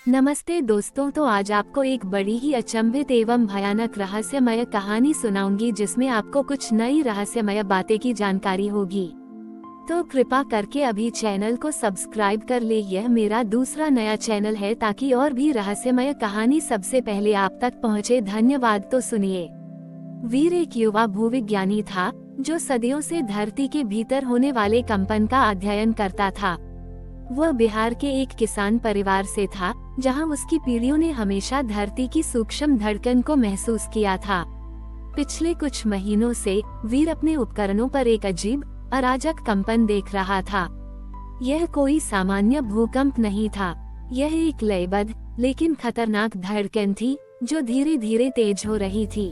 नमस्ते दोस्तों, तो आज आपको एक बड़ी ही अचंभित एवं भयानक रहस्यमय कहानी सुनाऊंगी जिसमें आपको कुछ नई रहस्यमय बातें की जानकारी होगी। तो कृपा करके अभी चैनल को सब्सक्राइब कर ले। यह मेरा दूसरा नया चैनल है ताकि और भी रहस्यमय कहानी सबसे पहले आप तक पहुंचे। धन्यवाद। तो सुनिए। वीर एक युवा भूविज्ञानी था जो सदियों से धरती के भीतर होने वाले कंपन का अध्ययन करता था। वह बिहार के एक किसान परिवार से था जहां उसकी पीढ़ियों ने हमेशा धरती की सूक्ष्म धड़कन को महसूस किया था। पिछले कुछ महीनों से वीर अपने उपकरणों पर एक अजीब अराजक कंपन देख रहा था। यह कोई सामान्य भूकंप नहीं था, यह एक लयबद्ध लेकिन खतरनाक धड़कन थी जो धीरे धीरे तेज हो रही थी।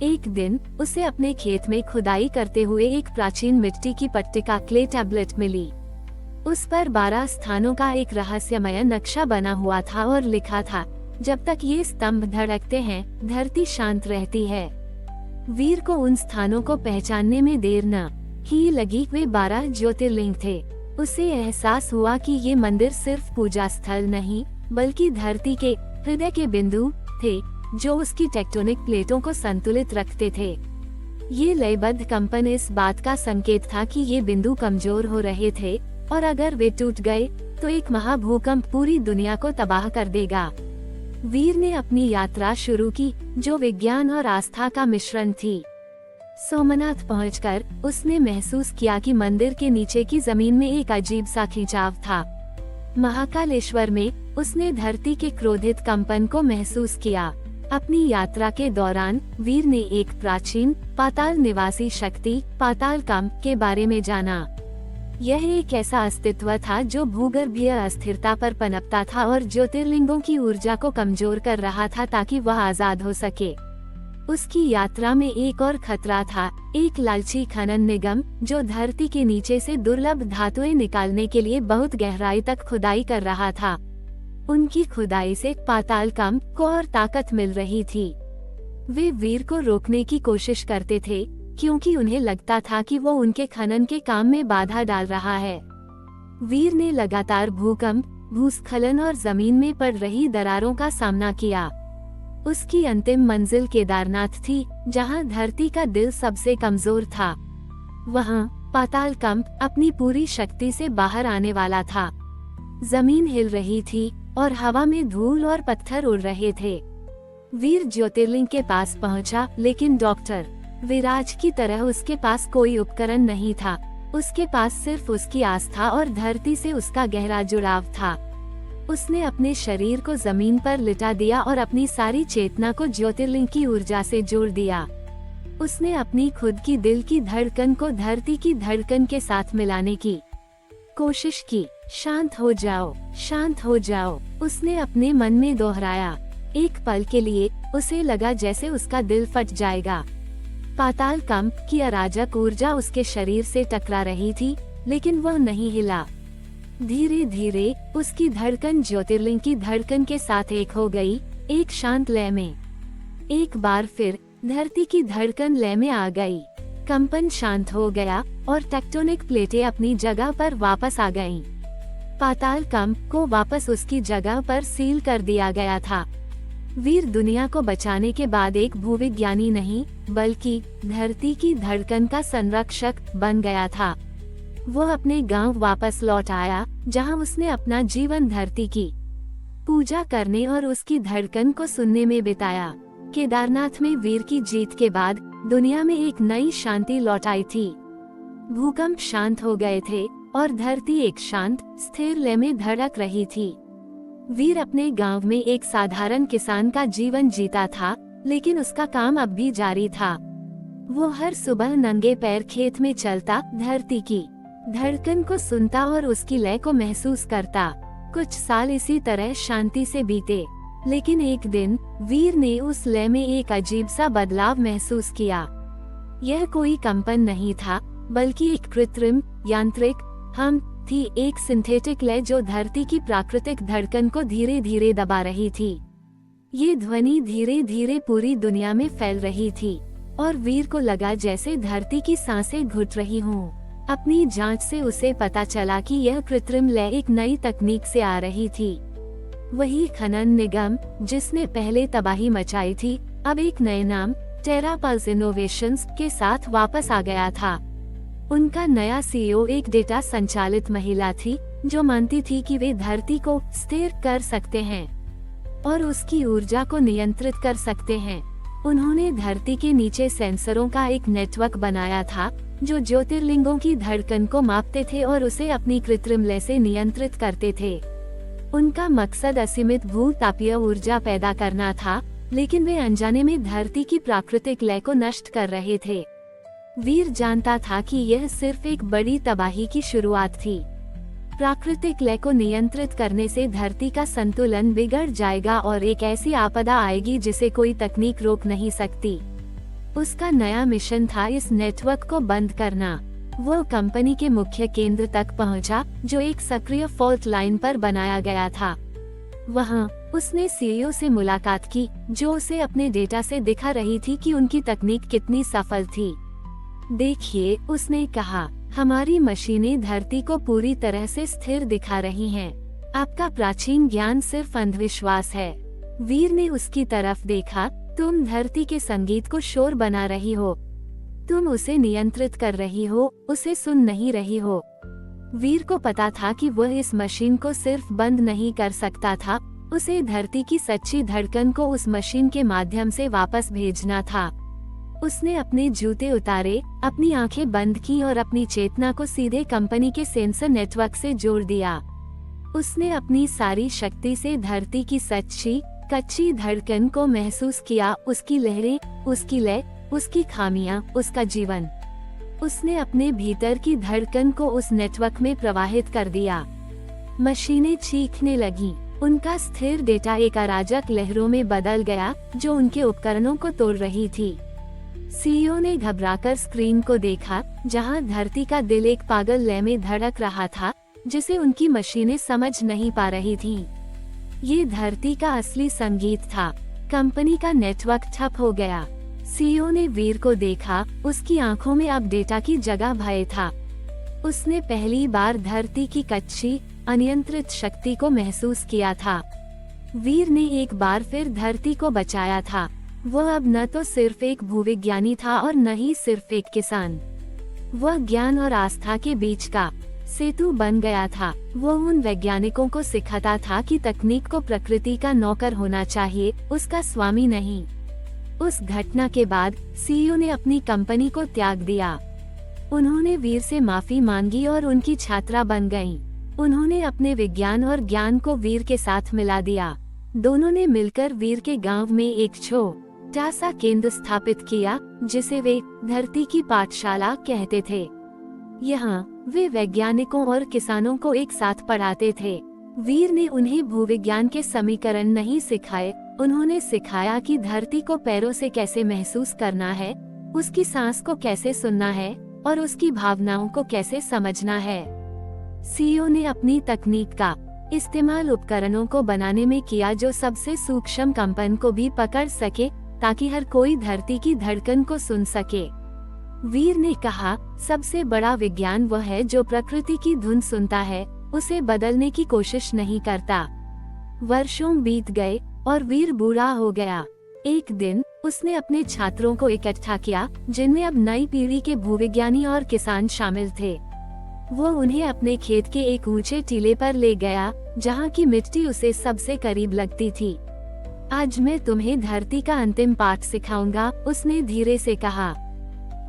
एक दिन उसे अपने खेत में खुदाई करते हुए एक प्राचीन मिट्टी की पट्टिका क्ले टैबलेट मिली। उस पर 12 स्थानों का एक रहस्यमय नक्शा बना हुआ था और लिखा था, जब तक ये स्तंभ धड़कते हैं धरती शांत रहती है। वीर को उन स्थानों को पहचानने में देर न ही लगी। वे 12 ज्योतिर्लिंग थे। उसे एहसास हुआ कि ये मंदिर सिर्फ पूजा स्थल नहीं बल्कि धरती के हृदय के बिंदु थे जो उसकी टेक्टोनिक प्लेटों को संतुलित रखते थे। ये लयबद्ध कंपन इस बात का संकेत था कि ये बिंदु कमजोर हो रहे थे और अगर वे टूट गए तो एक महाभूकंप पूरी दुनिया को तबाह कर देगा। वीर ने अपनी यात्रा शुरू की जो विज्ञान और आस्था का मिश्रण थी। सोमनाथ पहुंचकर उसने महसूस किया कि मंदिर के नीचे की जमीन में एक अजीब सा खिंचाव था। महाकालेश्वर में उसने धरती के क्रोधित कंपन को महसूस किया। अपनी यात्रा के दौरान वीर ने एक प्राचीन पाताल निवासी शक्ति पाताल कंप के बारे में जाना। यह एक ऐसा अस्तित्व था जो भूगर्भीय अस्थिरता पर पनपता था और ज्योतिर्लिंगों की ऊर्जा को कमजोर कर रहा था ताकि वह आजाद हो सके। उसकी यात्रा में एक और खतरा था, एक लालची खनन निगम जो धरती के नीचे से दुर्लभ धातुएं निकालने के लिए बहुत गहराई तक खुदाई कर रहा था। उनकी खुदाई से पाताल कंप को और ताकत मिल रही थी। वे वीर को रोकने की कोशिश करते थे क्योंकि उन्हें लगता था कि वो उनके खनन के काम में बाधा डाल रहा है। वीर ने लगातार भूकंप, भूस्खलन और जमीन में पड़ रही दरारों का सामना किया। उसकी अंतिम मंजिल केदारनाथ थी, जहां धरती का दिल सबसे कमजोर था। वहां पाताल कंप अपनी पूरी शक्ति से बाहर आने वाला था। जमीन हिल रही थी और हवा में धूल और पत्थर उड़ रहे थे। वीर ज्योतिर्लिंग के पास पहुंचा, लेकिन डॉक्टर विराज की तरह उसके पास कोई उपकरण नहीं था। उसके पास सिर्फ उसकी आस्था और धरती से उसका गहरा जुड़ाव था। उसने अपने शरीर को जमीन पर लिटा दिया और अपनी सारी चेतना को ज्योतिर्लिंग की ऊर्जा से जोड़ दिया। उसने अपनी खुद की दिल की धड़कन को धरती की धड़कन के साथ मिलाने की कोशिश की। शांत हो जाओ, शांत हो जाओ, उसने अपने मन में दोहराया। एक पल के लिए उसे लगा जैसे उसका दिल फट जाएगा। पाताल कंप की अराजक ऊर्जा उसके शरीर से टकरा रही थी, लेकिन वह नहीं हिला। धीरे धीरे उसकी धड़कन ज्योतिर्लिंग की धड़कन के साथ एक हो गई, एक शांत लय में। एक बार फिर धरती की धड़कन लय में आ गई। कंपन शांत हो गया और टेक्टोनिक प्लेटें अपनी जगह पर वापस आ गईं। पाताल कंप को वापस उसकी जगह पर सील कर दिया गया था। वीर दुनिया को बचाने के बाद एक भूविज्ञानी नहीं बल्कि धरती की धड़कन का संरक्षक बन गया था। वो अपने गांव वापस लौट आया, जहां उसने अपना जीवन धरती की पूजा करने और उसकी धड़कन को सुनने में बिताया। केदारनाथ में वीर की जीत के बाद दुनिया में एक नई शांति लौट आई थी। भूकंप शांत हो गए थे और धरती एक शांत स्थिर लय में धड़क रही थी। वीर अपने गांव में एक साधारण किसान का जीवन जीता था, लेकिन उसका काम अब भी जारी था। वो हर सुबह नंगे पैर खेत में चलता, धरती की धड़कन को सुनता और उसकी लय को महसूस करता। कुछ साल इसी तरह शांति से बीते, लेकिन एक दिन वीर ने उस लय में एक अजीब सा बदलाव महसूस किया। यह कोई कंपन नहीं था बल्कि एक कृत्रिम यांत्रिक हम थी, एक सिंथेटिक लय जो धरती की प्राकृतिक धड़कन को धीरे धीरे दबा रही थी। ये ध्वनि धीरे धीरे पूरी दुनिया में फैल रही थी और वीर को लगा जैसे धरती की सांसें घुट रही हों। अपनी जांच से उसे पता चला कि यह कृत्रिम लय एक नई तकनीक से आ रही थी। वही खनन निगम जिसने पहले तबाही मचाई थी, अब एक नए नाम टेरा पल्स इनोवेशंस के साथ वापस आ गया था। उनका नया सीईओ एक डेटा संचालित महिला थी जो मानती थी कि वे धरती को स्थिर कर सकते हैं और उसकी ऊर्जा को नियंत्रित कर सकते हैं। उन्होंने धरती के नीचे सेंसरों का एक नेटवर्क बनाया था जो ज्योतिर्लिंगों की धड़कन को मापते थे और उसे अपनी कृत्रिम लय से नियंत्रित करते थे। उनका मकसद असीमित भू-तापीय ऊर्जा पैदा करना था, लेकिन वे अनजाने में धरती की प्राकृतिक लय को नष्ट कर रहे थे। वीर जानता था कि यह सिर्फ एक बड़ी तबाही की शुरुआत थी। प्राकृतिक लय को नियंत्रित करने से धरती का संतुलन बिगड़ जाएगा और एक ऐसी आपदा आएगी जिसे कोई तकनीक रोक नहीं सकती। उसका नया मिशन था इस नेटवर्क को बंद करना। वो कंपनी के मुख्य केंद्र तक पहुंचा, जो एक सक्रिय फॉल्ट लाइन पर बनाया गया था। वहां उसने सीईओ से मुलाकात की, जो उसे अपने डेटा से दिखा रही थी कि उनकी तकनीक कितनी सफल थी। देखिए, उसने कहा, हमारी मशीनें धरती को पूरी तरह से स्थिर दिखा रही हैं। आपका प्राचीन ज्ञान सिर्फ अंधविश्वास है। वीर ने उसकी तरफ देखा। तुम धरती के संगीत को शोर बना रही हो। तुम उसे नियंत्रित कर रही हो, उसे सुन नहीं रही हो। वीर को पता था कि वह इस मशीन को सिर्फ बंद नहीं कर सकता था, उसे धरती की सच्ची धड़कन को उस मशीन के माध्यम से वापस भेजना था। उसने अपने जूते उतारे, अपनी आंखें बंद की और अपनी चेतना को सीधे कंपनी के सेंसर नेटवर्क से जोड़ दिया। उसने अपनी सारी शक्ति से धरती की सच्ची कच्ची धड़कन को महसूस किया, उसकी लहरें, उसकी लय, उसकी खामियां, उसका जीवन। उसने अपने भीतर की धड़कन को उस नेटवर्क में प्रवाहित कर दिया। मशीनें चीखने लगीं। उनका स्थिर डेटा एक अराजक लहरों में बदल गया जो उनके उपकरणों को तोड़ रही थी। सीईओ ने घबराकर स्क्रीन को देखा, जहां धरती का दिल एक पागल लय में धड़क रहा था, जिसे उनकी मशीनें समझ नहीं पा रही थीं। ये धरती का असली संगीत था। कंपनी का नेटवर्क ठप हो गया। सीईओ ने वीर को देखा, उसकी आंखों में अब डेटा की जगह भय था। उसने पहली बार धरती की कच्ची, अनियंत्रित शक्ति को महसूस किया था। वीर ने एक बार फिर धरती को बचाया था। वह अब न तो सिर्फ एक भूविज्ञानी था और न ही सिर्फ एक किसान। वह ज्ञान और आस्था के बीच का सेतु बन गया था। वह उन वैज्ञानिकों को सिखाता था कि तकनीक को प्रकृति का नौकर होना चाहिए, उसका स्वामी नहीं। उस घटना के बाद सीईओ ने अपनी कंपनी को त्याग दिया। उन्होंने वीर से माफी मांगी और उनकी छात्रा बन गईं। उन्होंने अपने विज्ञान और ज्ञान को वीर के साथ मिला दिया। दोनों ने मिलकर वीर के गांव में एक छोटा सा केंद्र स्थापित किया, जिसे वे धरती की पाठशाला कहते थे। यहाँ वे वैज्ञानिकों और किसानों को एक साथ पढ़ाते थे। वीर ने उन्हें भूविज्ञान के समीकरण नहीं सिखाए, उन्होंने सिखाया कि धरती को पैरों से कैसे महसूस करना है, उसकी सांस को कैसे सुनना है और उसकी भावनाओं को कैसे समझना है। सीईओ ने अपनी तकनीक का इस्तेमाल उपकरणों को बनाने में किया जो सबसे सूक्ष्म कंपन को भी पकड़ सके, ताकि हर कोई धरती की धड़कन को सुन सके। वीर ने कहा, सबसे बड़ा विज्ञान वह है जो प्रकृति की धुन सुनता है, उसे बदलने की कोशिश नहीं करता। वर्षों बीत गए और वीर बूढ़ा हो गया। एक दिन उसने अपने छात्रों को इकट्ठा किया, जिनमें अब नई पीढ़ी के भूविज्ञानी और किसान शामिल थे। वो उन्हें अपने खेत के एक ऊंचे टीले पर ले गया, जहाँ की मिट्टी उसे सबसे करीब लगती थी। आज मैं तुम्हें धरती का अंतिम पाठ सिखाऊंगा, उसने धीरे से कहा।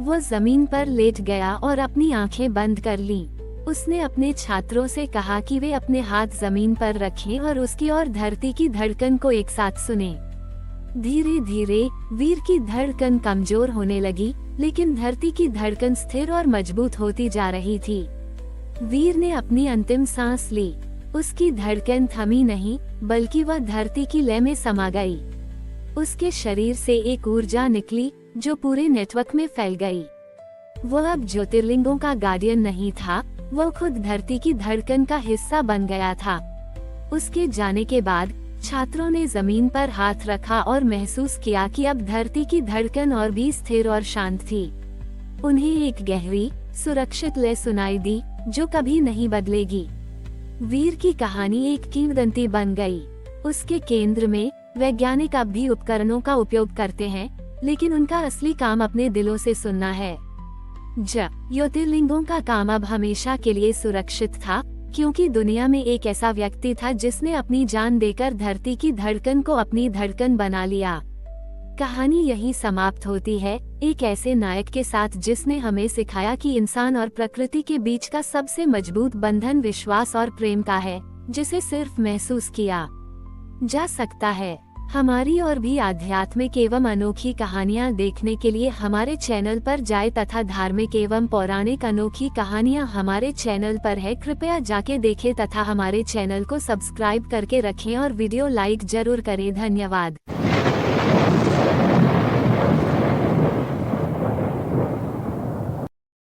वो जमीन पर लेट गया और अपनी आंखें बंद कर लीं। उसने अपने छात्रों से कहा कि वे अपने हाथ जमीन पर रखें और उसकी और धरती की धड़कन को एक साथ सुनें। धीरे धीरे वीर की धड़कन कमजोर होने लगी, लेकिन धरती की धड़कन स्थिर और मजबूत होती जा रही थी। वीर ने अपनी अंतिम सांस ली। उसकी धड़कन थमी नहीं, बल्कि वह धरती की लय में समा गई। उसके शरीर से एक ऊर्जा निकली जो पूरे नेटवर्क में फैल गई। वह अब ज्योतिर्लिंगों का गार्डियन नहीं था, वह खुद धरती की धड़कन का हिस्सा बन गया था। उसके जाने के बाद छात्रों ने जमीन पर हाथ रखा और महसूस किया कि अब धरती की धड़कन और भी स्थिर और शांत थी। उन्हें एक गहरी, सुरक्षित लय सुनाई दी जो कभी नहीं बदलेगी। वीर की कहानी एक किंवदंती बन गई। उसके केंद्र में वैज्ञानिक अब भी उपकरणों का उपयोग करते हैं, लेकिन उनका असली काम अपने दिलों से सुनना है। ज्योतिर्लिंगों का काम अब हमेशा के लिए सुरक्षित था, क्योंकि दुनिया में एक ऐसा व्यक्ति था जिसने अपनी जान देकर धरती की धड़कन को अपनी धड़कन बना लिया। कहानी यहीं समाप्त होती है, एक ऐसे नायक के साथ जिसने हमें सिखाया कि इंसान और प्रकृति के बीच का सबसे मजबूत बंधन विश्वास और प्रेम का है, जिसे सिर्फ महसूस किया जा सकता है। हमारी और भी आध्यात्मिक एवं अनोखी कहानियाँ देखने के लिए हमारे चैनल पर जाएं तथा धार्मिक एवं पौराणिक अनोखी कहानियाँ हमारे चैनल पर है, कृपया जाके देखें तथा हमारे चैनल को सब्सक्राइब करके रखें और वीडियो लाइक जरूर करें। धन्यवाद।